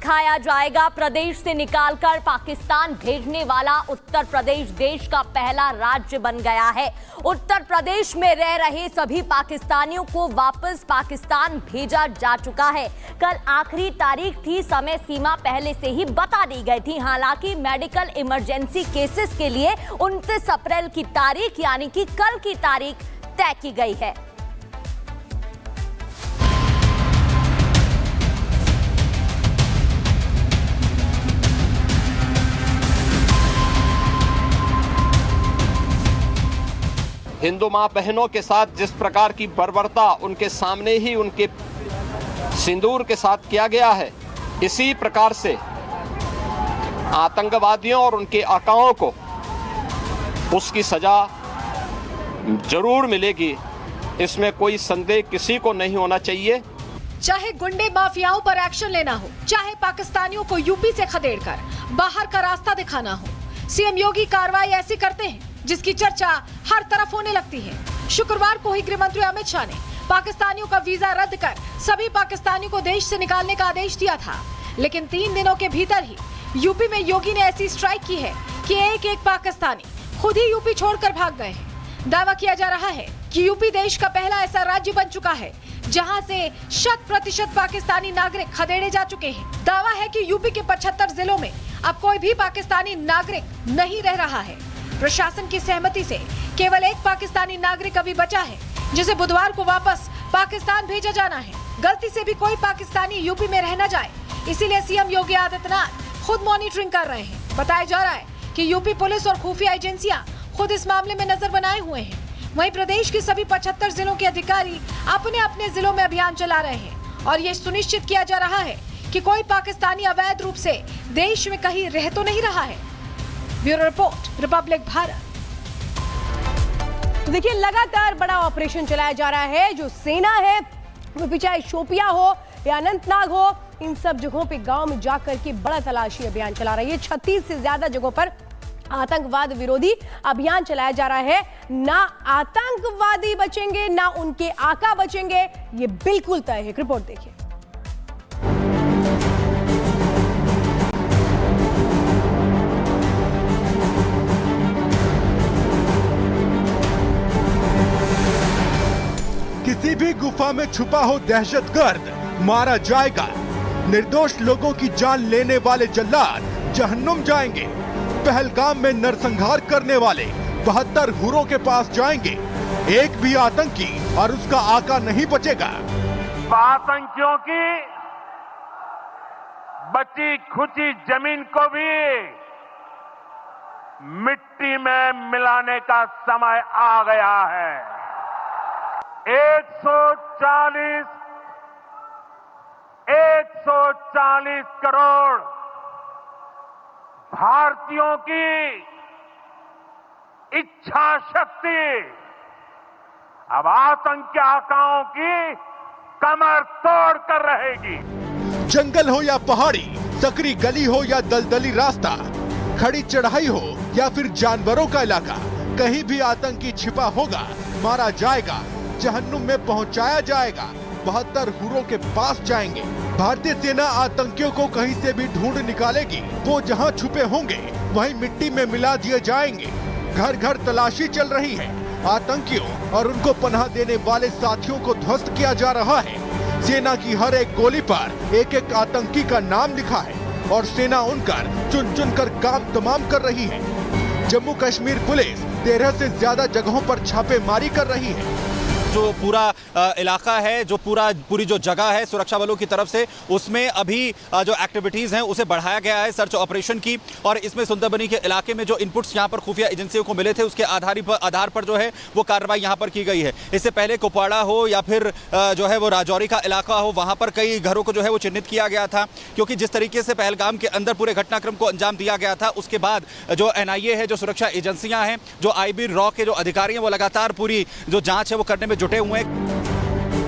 दिखाया जाएगा। प्रदेश से निकालकर पाकिस्तान भेजने वाला उत्तर प्रदेश देश का पहला राज्य बन गया है। उत्तर प्रदेश में रह रहे सभी पाकिस्तानियों को वापस पाकिस्तान भेजा जा चुका है। कल आखिरी तारीख थी, समय सीमा पहले से ही बता दी गई थी। हालांकि मेडिकल इमरजेंसी केसेस के लिए 29 अप्रैल की तारीख यानी कि कल की तारीख तय की गई है। हिंदू मां बहनों के साथ जिस प्रकार की बर्बरता उनके सामने ही उनके सिंदूर के साथ किया गया है, इसी प्रकार से आतंकवादियों और उनके आकाओं को उसकी सजा जरूर मिलेगी। इसमें कोई संदेह किसी को नहीं होना चाहिए। चाहे गुंडे माफियाओं पर एक्शन लेना हो, चाहे पाकिस्तानियों को यूपी से खदेड़कर बाहर का रास्ता दिखाना हो, सीएम योगी कार्रवाई ऐसी करते हैं जिसकी चर्चा हर तरफ होने लगती है। शुक्रवार को ही गृह मंत्री अमित शाह ने पाकिस्तानियों का वीजा रद्द कर सभी पाकिस्तानियों को देश से निकालने का आदेश दिया था, लेकिन 3 दिनों के भीतर ही यूपी में योगी ने ऐसी स्ट्राइक की है कि एक एक पाकिस्तानी खुद ही यूपी छोड़कर भाग गए हैं। दावा किया जा रहा है कि यूपी देश का पहला ऐसा राज्य बन चुका है जहां से 100% पाकिस्तानी नागरिक खदेड़े जा चुके हैं। दावा है कि यूपी के 75 जिलों में अब कोई भी पाकिस्तानी नागरिक नहीं रह रहा है। प्रशासन की सहमति से केवल एक पाकिस्तानी नागरिक अभी बचा है, जिसे बुधवार को वापस पाकिस्तान भेजा जाना है। गलती से भी कोई पाकिस्तानी यूपी में रह न जाए, इसीलिए सीएम योगी आदित्यनाथ खुद मॉनिटरिंग कर रहे हैं। बताया जा रहा है कि यूपी पुलिस और खुफिया एजेंसियां खुद इस मामले में नजर बनाए हुए हैं। वहीं प्रदेश के सभी 75 जिलों के अधिकारी अपने अपने जिलों में अभियान चला रहे हैं और ये सुनिश्चित किया जा रहा है कि कोई पाकिस्तानी अवैध रूप से देश में कहीं रह तो नहीं रहा है। Bureau report, Republic Bharat. तो देखिए, लगातार बड़ा ऑपरेशन चलाया जा रहा है। जो सेना है वो भी चाहे शोपिया हो या अनंतनाग हो, इन सब जगहों पे गांव में जाकर के बड़ा तलाशी अभियान चला रही है। 36 से ज्यादा जगहों पर आतंकवाद विरोधी अभियान चलाया जा रहा है। ना आतंकवादी बचेंगे ना उनके आका बचेंगे, ये बिल्कुल तय है। रिपोर्ट देखिए। किसी भी गुफा में छुपा हो दहशतगर्द मारा जाएगा। निर्दोष लोगों की जान लेने वाले जल्लाद जहन्नुम जाएंगे। पहलगाम में नरसंहार करने वाले 72 हुरों के पास जाएंगे। एक भी आतंकी और उसका आका नहीं बचेगा। आतंकियों की बची खुची जमीन को भी मिट्टी में मिलाने का समय आ गया है। 140 करोड़ भारतीयों की इच्छा शक्ति अब आतंक के आकाओं की कमर तोड़ कर रहेगी। जंगल हो या पहाड़ी, सकरी गली हो या दलदली रास्ता, खड़ी चढ़ाई हो या फिर जानवरों का इलाका, कहीं भी आतंकी छिपा होगा, मारा जाएगा, जहन्नुम में पहुंचाया जाएगा। 72 हुरों के पास जाएंगे। भारतीय सेना आतंकियों को कहीं से भी ढूंढ निकालेगी। वो जहां छुपे होंगे वहीं मिट्टी में मिला दिए जाएंगे। घर घर तलाशी चल रही है। आतंकियों और उनको पनाह देने वाले साथियों को ध्वस्त किया जा रहा है। सेना की हर एक गोली पर एक एक आतंकी का नाम लिखा है और सेना उनकर चुन चुन कर काम तमाम कर रही है। जम्मू कश्मीर पुलिस 13 से ज्यादा जगहों पर छापेमारी कर रही है। जो पूरा इलाका है, जो पूरी जो जगह है सुरक्षा बलों की तरफ से, उसमें अभी जो एक्टिविटीज हैं उसे बढ़ाया गया है सर्च ऑपरेशन की। और इसमें सुंदरबनी के इलाके में जो इनपुट्स यहां पर खुफिया एजेंसियों को मिले थे उसके आधार पर जो है वो कार्रवाई यहां पर की गई है। इससे पहले कुपवाड़ा हो या फिर जो है वो राजौरी का इलाका हो, वहां पर कई घरों को जो है वो चिन्हित किया गया था, क्योंकि जिस तरीके से पहलगाम के अंदर पूरे घटनाक्रम को अंजाम दिया गया था, उसके बाद जो NIA है, जो सुरक्षा एजेंसियां हैं, जो IB रॉ के जो अधिकारी हैं, वो लगातार पूरी जो जांच है वो करने में जुटे हुए हैं।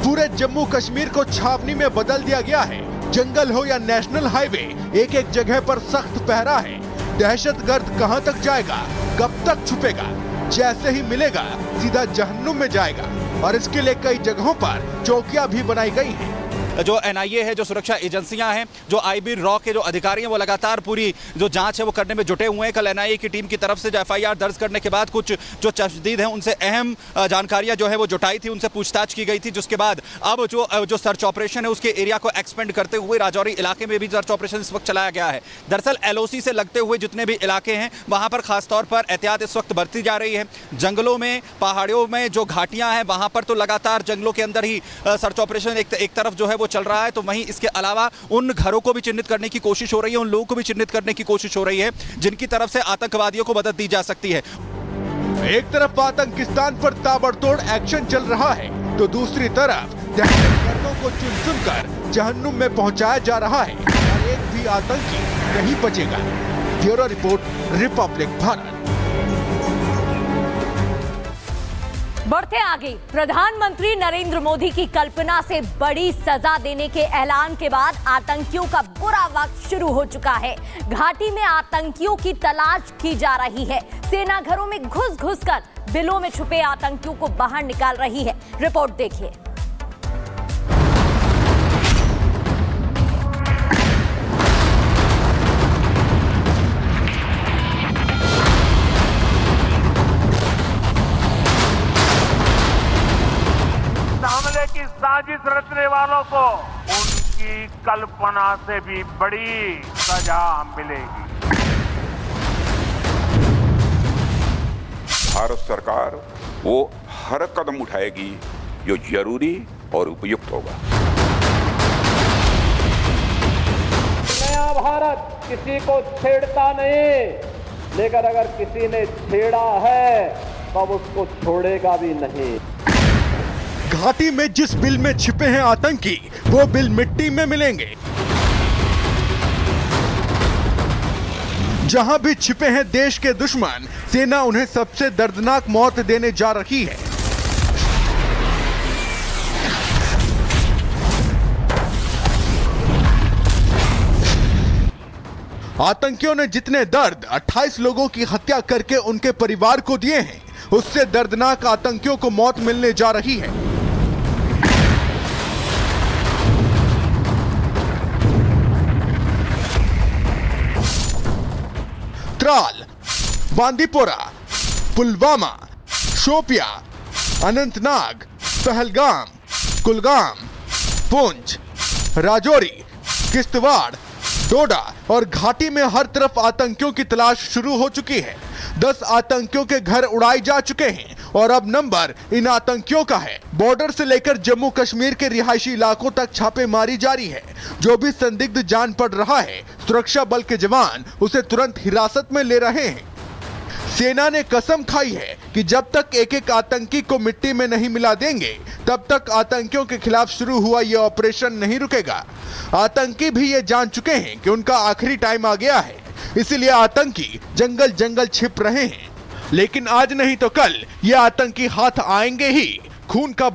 पूरे जम्मू कश्मीर को छावनी में बदल दिया गया है। जंगल हो या नेशनल हाईवे, एक एक जगह पर सख्त पहरा है। दहशतगर्द कहां तक जाएगा, कब तक छुपेगा, जैसे ही मिलेगा सीधा जहन्नुम में जाएगा। और इसके लिए कई जगहों पर चौकियां भी बनाई गई हैं। जो NIA है, जो सुरक्षा एजेंसियां हैं, जो IB रॉ के जो अधिकारी हैं, वो लगातार पूरी जो जांच है वो करने में जुटे हुए हैं। कल NIA की टीम की तरफ से जो FIR दर्ज करने के बाद कुछ जो तफदीद हैं उनसे अहम जानकारियां जो है वो जुटाई थी, उनसे पूछताछ की गई थी, जिसके बाद अब जो सर्च ऑपरेशन है उसके एरिया को एक्सपेंड करते हुए राजौरी इलाके में भी सर्च ऑपरेशन इस वक्त चलाया गया है। दरअसल LOC से लगते हुए जितने भी इलाके हैं वहां पर खासतौर पर एहतियात इस वक्त बरती जा रही है। जंगलों में, पहाड़ियों में जो घाटियां हैं वहां पर तो लगातार जंगलों के अंदर ही सर्च ऑपरेशन एक तरफ जो है वो चल रहा है, तो वहीं इसके अलावा उन घरों को भी चिन्हित करने की कोशिश हो रही है, उन लोगों को भी चिन्हित करने की कोशिश हो रही है जिनकी तरफ से आतंकवादियों को मदद दी जा सकती है। एक तरफ आतंकिस्तान पर ताबड़तोड़ एक्शन चल रहा है तो दूसरी तरफ दहशतगर्दों को चुन चुनकर जहन्नुम में पहुंचाया जा रहा है और एक भी आतंकी नहीं बचेगा। Bureau report, Republic Bharat. बढ़ते आगे, प्रधानमंत्री नरेंद्र मोदी की कल्पना से बड़ी सजा देने के ऐलान के बाद आतंकियों का बुरा वक्त शुरू हो चुका है। घाटी में आतंकियों की तलाश की जा रही है। सेना घरों में घुस कर बिलों में छुपे आतंकियों को बाहर निकाल रही है। रिपोर्ट देखिए। हमले की साजिश रचने वालों को उनकी कल्पना से भी बड़ी सजा मिलेगी। भारत सरकार वो हर कदम उठाएगी जो जरूरी और उपयुक्त होगा। नया भारत किसी को छेड़ता नहीं, लेकिन अगर किसी ने छेड़ा है तो अब उसको छोड़ेगा भी नहीं। घाटी में जिस बिल में छिपे हैं आतंकी, वो बिल मिट्टी में मिलेंगे। जहां भी छिपे हैं देश के दुश्मन, सेना उन्हें सबसे दर्दनाक मौत देने जा रही है। आतंकियों ने जितने दर्द 28 लोगों की हत्या करके उनके परिवार को दिए हैं, उससे दर्दनाक आतंकियों को मौत मिलने जा रही है। त्राल, बांदीपोरा, पुलवामा, शोपिया, अनंतनाग, पहलगाम, कुलगाम, पुंछ, राजौरी, किश्तवाड़, डोडा और घाटी में हर तरफ आतंकियों की तलाश शुरू हो चुकी है। 10 आतंकियों के घर उड़ाए जा चुके हैं और अब नंबर इन आतंकियों का है। बॉर्डर से लेकर जम्मू कश्मीर के रिहायशी इलाकों तक छापेमारी जारी है। जो भी संदिग्ध जान पड़ रहा है, सुरक्षा बल के जवान उसे तुरंत हिरासत में ले रहे हैं। सेना ने कसम खाई है कि जब तक एक एक आतंकी को मिट्टी में नहीं मिला देंगे, तब तक आतंकियों के खिलाफ शुरू हुआ यह ऑपरेशन नहीं रुकेगा। आतंकी भी ये जान चुके हैं कि उनका आखिरी टाइम आ गया है, इसीलिए आतंकी जंगल जंगल छिप रहे हैं। लेकिन आज नहीं तो कल ये आतंकी हाथ आएंगे ही। खून का